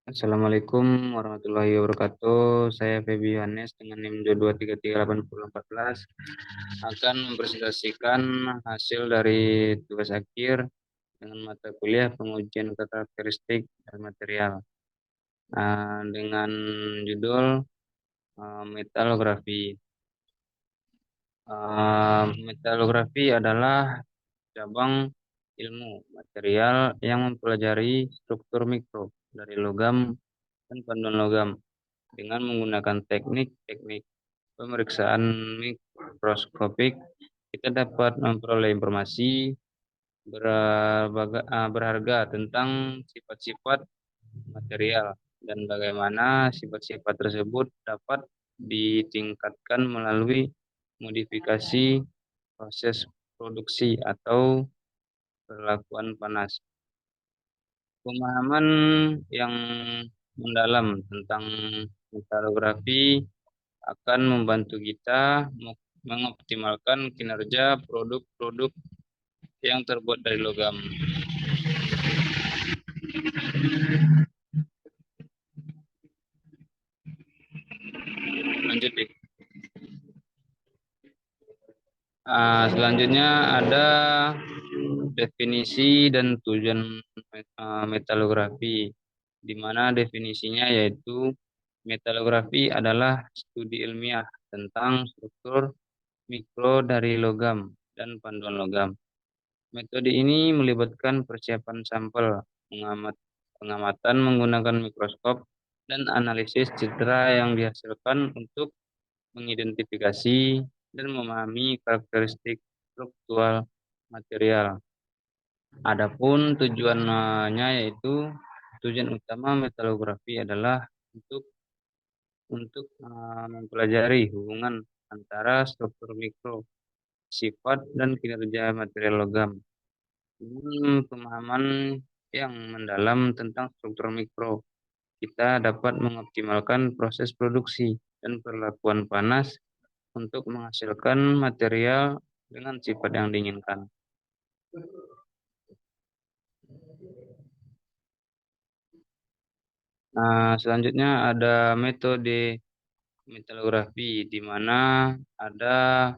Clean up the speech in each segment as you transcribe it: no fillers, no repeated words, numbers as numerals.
Assalamualaikum warahmatullahi wabarakatuh. Saya Feby Yohanes dengan NIM 2233814 akan mempresentasikan hasil dari tugas akhir dengan mata kuliah pengujian karakteristik dan material dengan judul metalografi. Metalografi adalah cabang ilmu material yang mempelajari struktur mikro dari logam dan panduan logam dengan menggunakan teknik-teknik pemeriksaan mikroskopik. Kita dapat memperoleh informasi berharga tentang sifat-sifat material dan bagaimana sifat-sifat tersebut dapat ditingkatkan melalui modifikasi proses produksi atau perlakuan panas. Pemahaman yang mendalam tentang metalografi akan membantu kita mengoptimalkan kinerja produk-produk yang terbuat dari logam. Lanjut deh. Selanjutnya ada definisi dan tujuan metalografi, di mana definisinya yaitu metalografi adalah studi ilmiah tentang struktur mikro dari logam dan panduan logam. Metode ini melibatkan persiapan sampel, pengamatan menggunakan mikroskop, dan analisis citra yang dihasilkan untuk mengidentifikasi dan memahami karakteristik struktural material. Adapun tujuannya yaitu tujuan utama metalografi adalah untuk mempelajari hubungan antara struktur mikro, sifat, dan kinerja material logam. Dengan pemahaman yang mendalam tentang struktur mikro, kita dapat mengoptimalkan proses produksi dan perlakuan panas untuk menghasilkan material dengan sifat yang diinginkan. Selanjutnya ada metode metalografi, di mana ada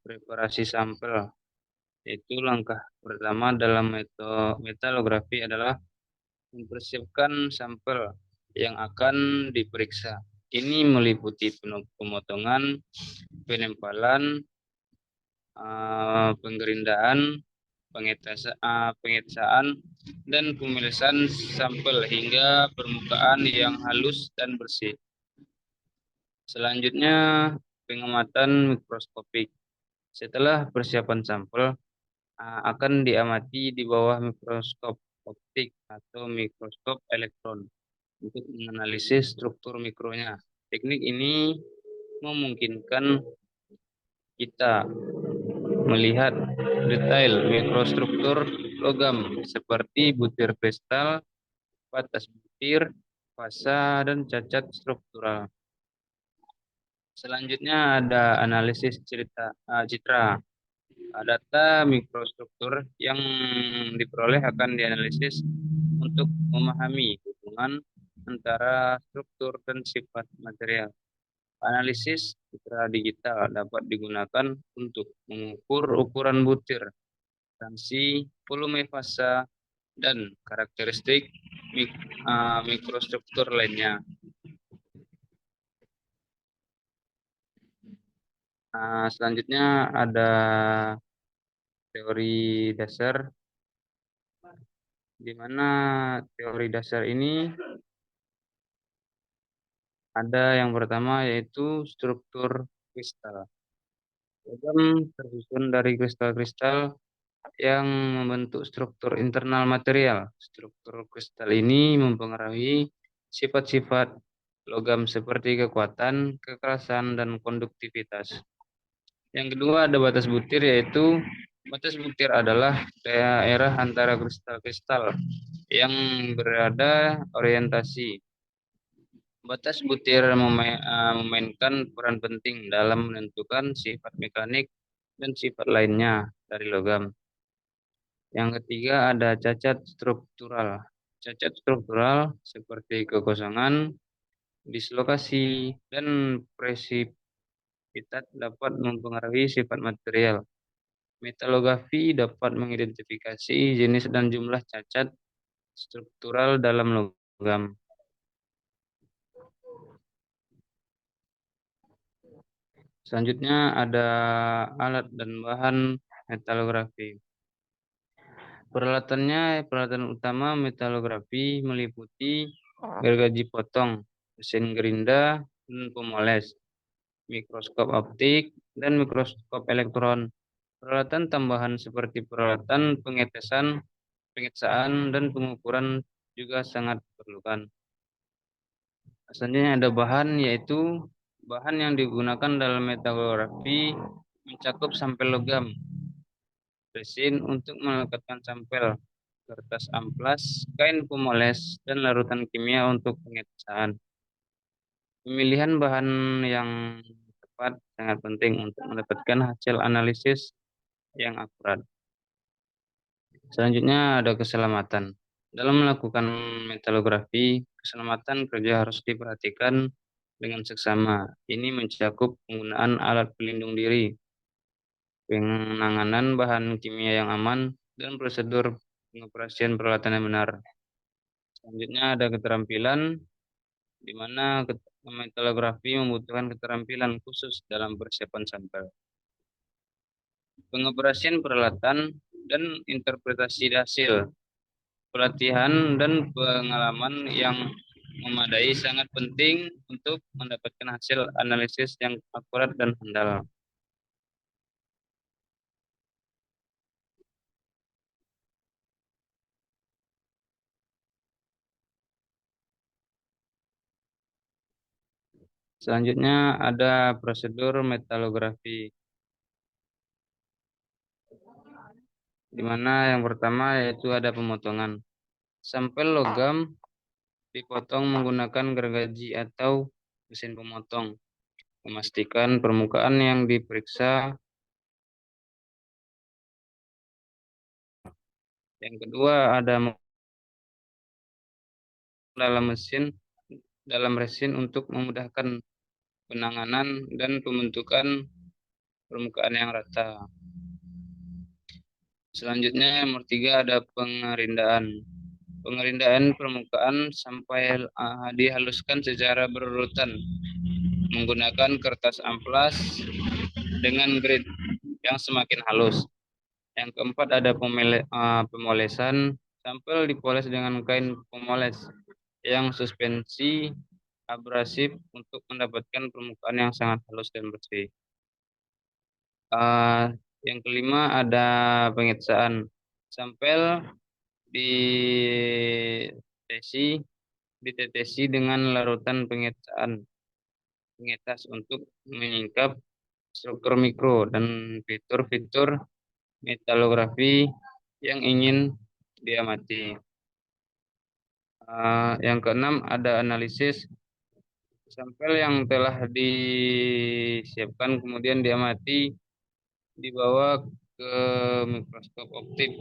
preparasi sampel, yaitu langkah pertama dalam metalografi adalah mempersiapkan sampel yang akan diperiksa. Ini meliputi pemotongan, penempalan, penggerindaan, pengetasaan, dan pemilisan sampel hingga permukaan yang halus dan bersih. Selanjutnya, pengamatan mikroskopik. Setelah persiapan sampel, akan diamati di bawah mikroskop optik atau mikroskop elektron untuk menganalisis struktur mikronya. Teknik ini memungkinkan kita melihat detail mikrostruktur logam seperti butir kristal, batas butir, fasa, dan cacat struktural. Selanjutnya ada analisis citra. Data mikrostruktur yang diperoleh akan dianalisis untuk memahami hubungan antara struktur dan sifat material. Analisis citra digital dapat digunakan untuk mengukur ukuran butir, transi, volume fasa, dan karakteristik mikrostruktur lainnya. Selanjutnya ada teori dasar, di mana teori dasar ini ada yang pertama yaitu struktur kristal. Logam tersusun dari kristal-kristal yang membentuk struktur internal material. Struktur kristal ini mempengaruhi sifat-sifat logam seperti kekuatan, kekerasan, dan konduktivitas. Yang kedua ada batas butir, yaitu batas butir adalah daerah antara kristal-kristal yang berada orientasi. Batas butir memainkan peran penting dalam menentukan sifat mekanik dan sifat lainnya dari logam. Yang ketiga ada cacat struktural. Cacat struktural seperti kekosongan, dislokasi, dan presipitat dapat mempengaruhi sifat material. Metalografi dapat mengidentifikasi jenis dan jumlah cacat struktural dalam logam. Selanjutnya ada alat dan bahan metalografi. Peralatan utama metalografi meliputi gergaji potong, mesin gerinda, dan pemoles, mikroskop optik, dan mikroskop elektron. Peralatan tambahan seperti peralatan pengetesan, dan pengukuran juga sangat diperlukan. Selanjutnya ada bahan, yaitu bahan yang digunakan dalam metalografi mencakup sampel logam, resin untuk melekatkan sampel, kertas amplas, kain pemoles, dan larutan kimia untuk pengetesan. Pemilihan bahan yang tepat sangat penting untuk mendapatkan hasil analisis yang akurat. Selanjutnya ada keselamatan. Dalam melakukan metalografi, keselamatan kerja harus diperhatikan dengan seksama. Ini mencakup penggunaan alat pelindung diri, penanganan bahan kimia yang aman, dan prosedur pengoperasian peralatan yang benar. Selanjutnya ada keterampilan, di mana metalografi membutuhkan keterampilan khusus dalam persiapan sampel. Pengoperasian peralatan dan interpretasi hasil. Pelatihan dan pengalaman yang memadai sangat penting untuk mendapatkan hasil analisis yang akurat dan handal. Selanjutnya ada prosedur metalografi, di mana yang pertama yaitu ada pemotongan. Sampel logam dipotong menggunakan gergaji atau mesin pemotong. Memastikan permukaan yang diperiksa. Yang kedua ada dalam mesin dalam resin untuk memudahkan penanganan dan pembentukan permukaan yang rata. Selanjutnya yang ketiga ada pengerindaan. Pengerindaan permukaan sampai dihaluskan secara berurutan menggunakan kertas amplas dengan grid yang semakin halus. Yang keempat ada pemolesan. Sampel dipoles dengan kain pemoles yang suspensi abrasif untuk mendapatkan permukaan yang sangat halus dan bersih. Uh, yang kelima ada pengetesan. Sampel ditetesi ditetesi dengan larutan pengetas untuk menyingkap struktur mikro dan fitur-fitur metalografi yang ingin diamati. Yang keenam ada analisis. Sampel yang telah disiapkan kemudian diamati, dibawa ke mikroskop optik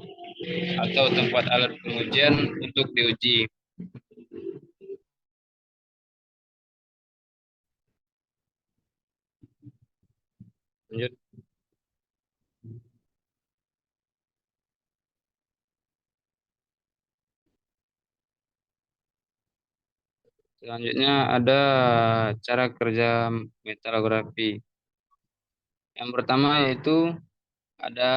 atau tempat alat pengujian untuk diuji. Lanjut. Selanjutnya ada cara kerja metalografi. Yang pertama yaitu ada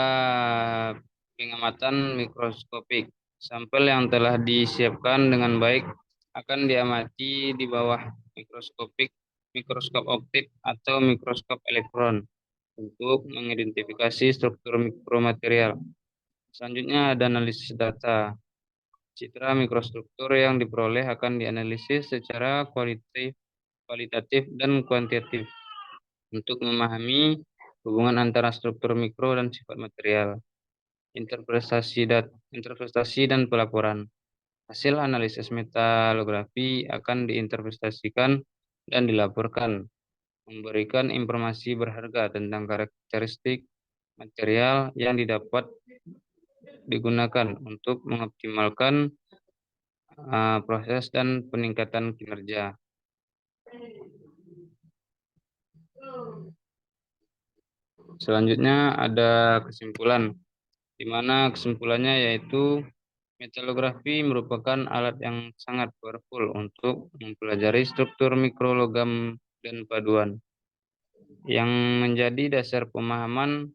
pengamatan mikroskopik. Sampel yang telah disiapkan dengan baik akan diamati di bawah mikroskop optik atau mikroskop elektron untuk mengidentifikasi struktur mikromaterial. Selanjutnya ada analisis data. Citra mikrostruktur yang diperoleh akan dianalisis secara kualitatif dan kuantitatif untuk memahami hubungan antara struktur mikro dan sifat material. Interpretasi dan pelaporan. Hasil analisis metalografi akan diinterpretasikan dan dilaporkan, memberikan informasi berharga tentang karakteristik material yang didapat digunakan untuk mengoptimalkan proses dan peningkatan kinerja. Selanjutnya ada kesimpulan, di mana kesimpulannya yaitu metalografi merupakan alat yang sangat powerful untuk mempelajari struktur mikrologam dan paduan, yang menjadi dasar pemahaman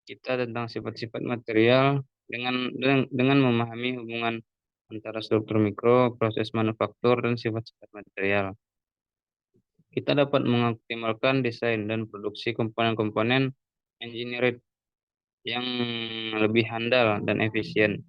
kita tentang sifat-sifat material dengan memahami hubungan antara struktur mikro, proses manufaktur, dan sifat-sifat material. Kita dapat mengoptimalkan desain dan produksi komponen-komponen engineered yang lebih handal dan efisien.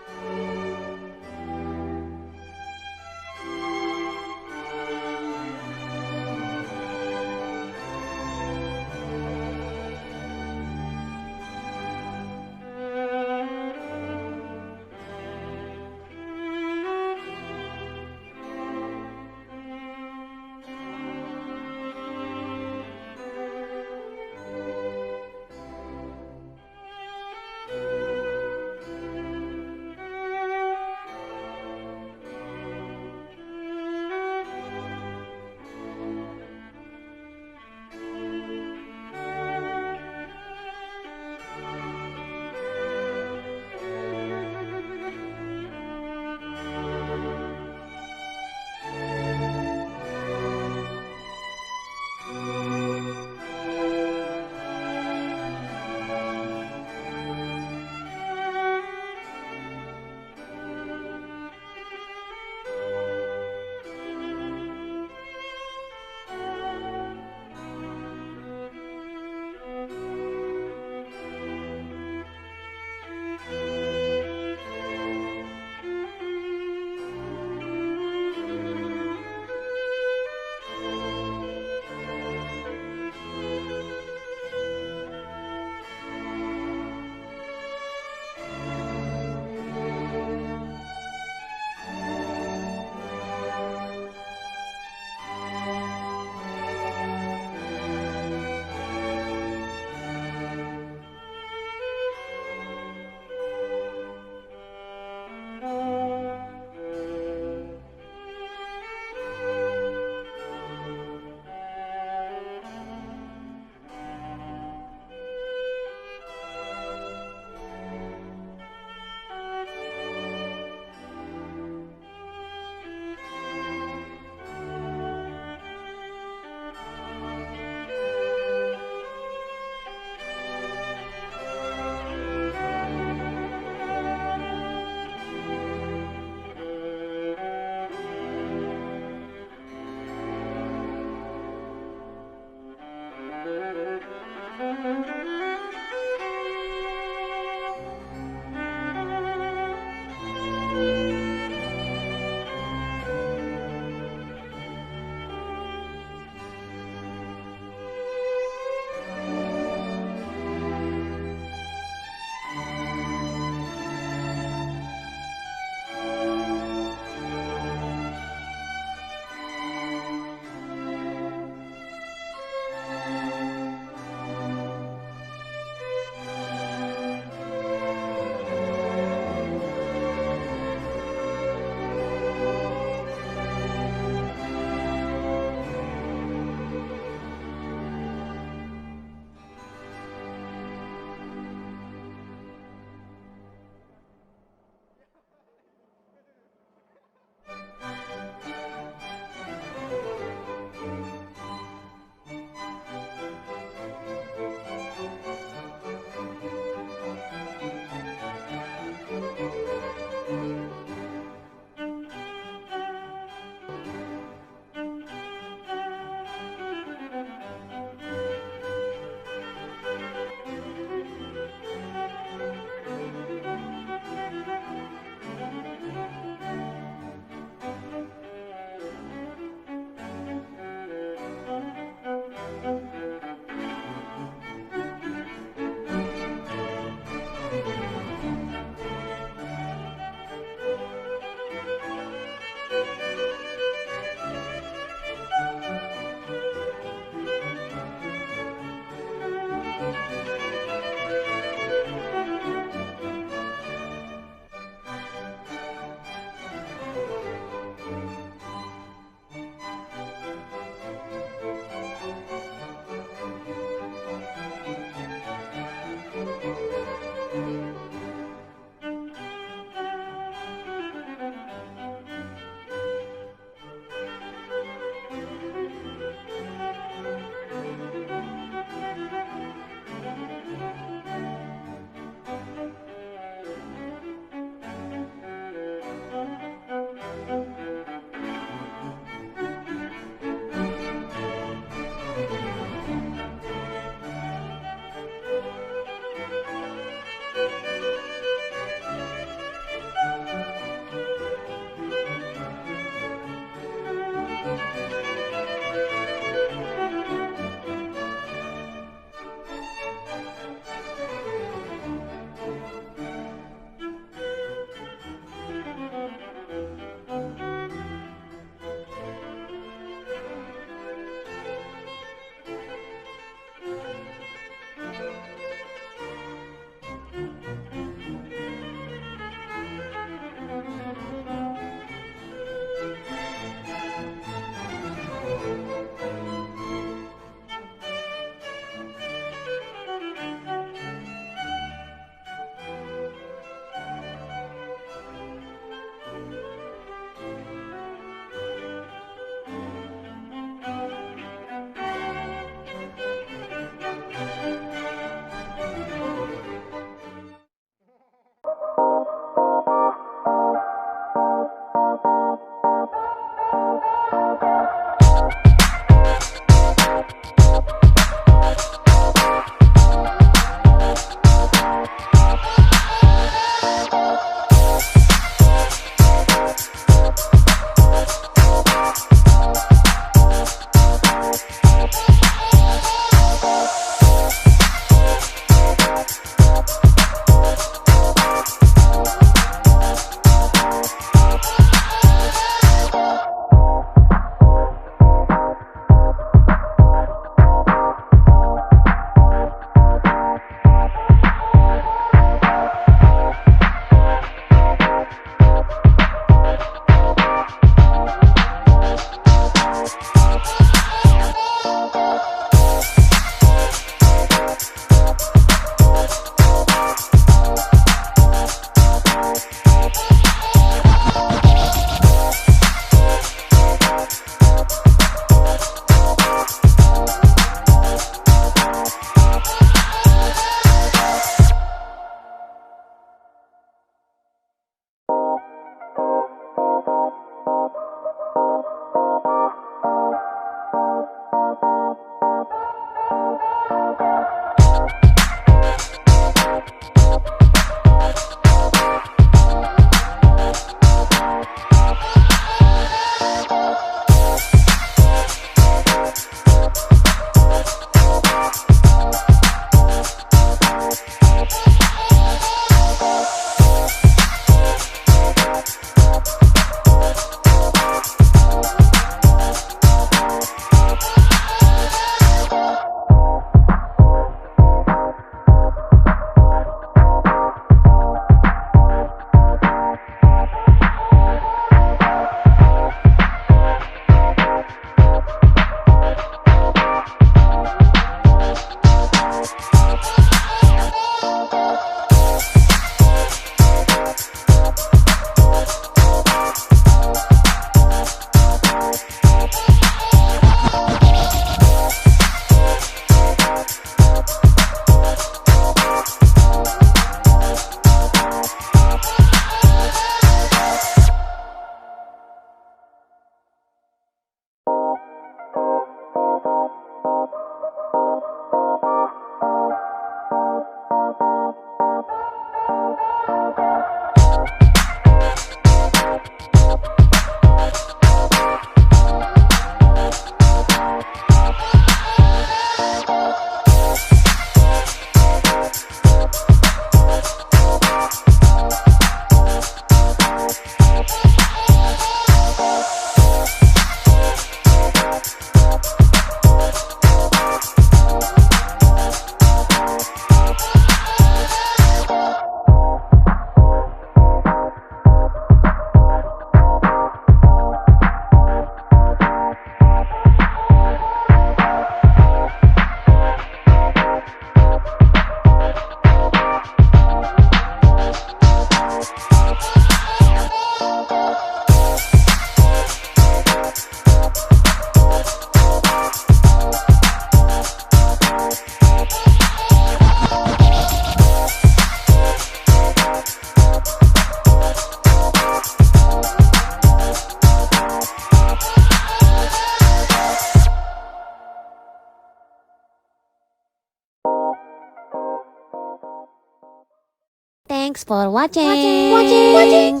Thanks for watching.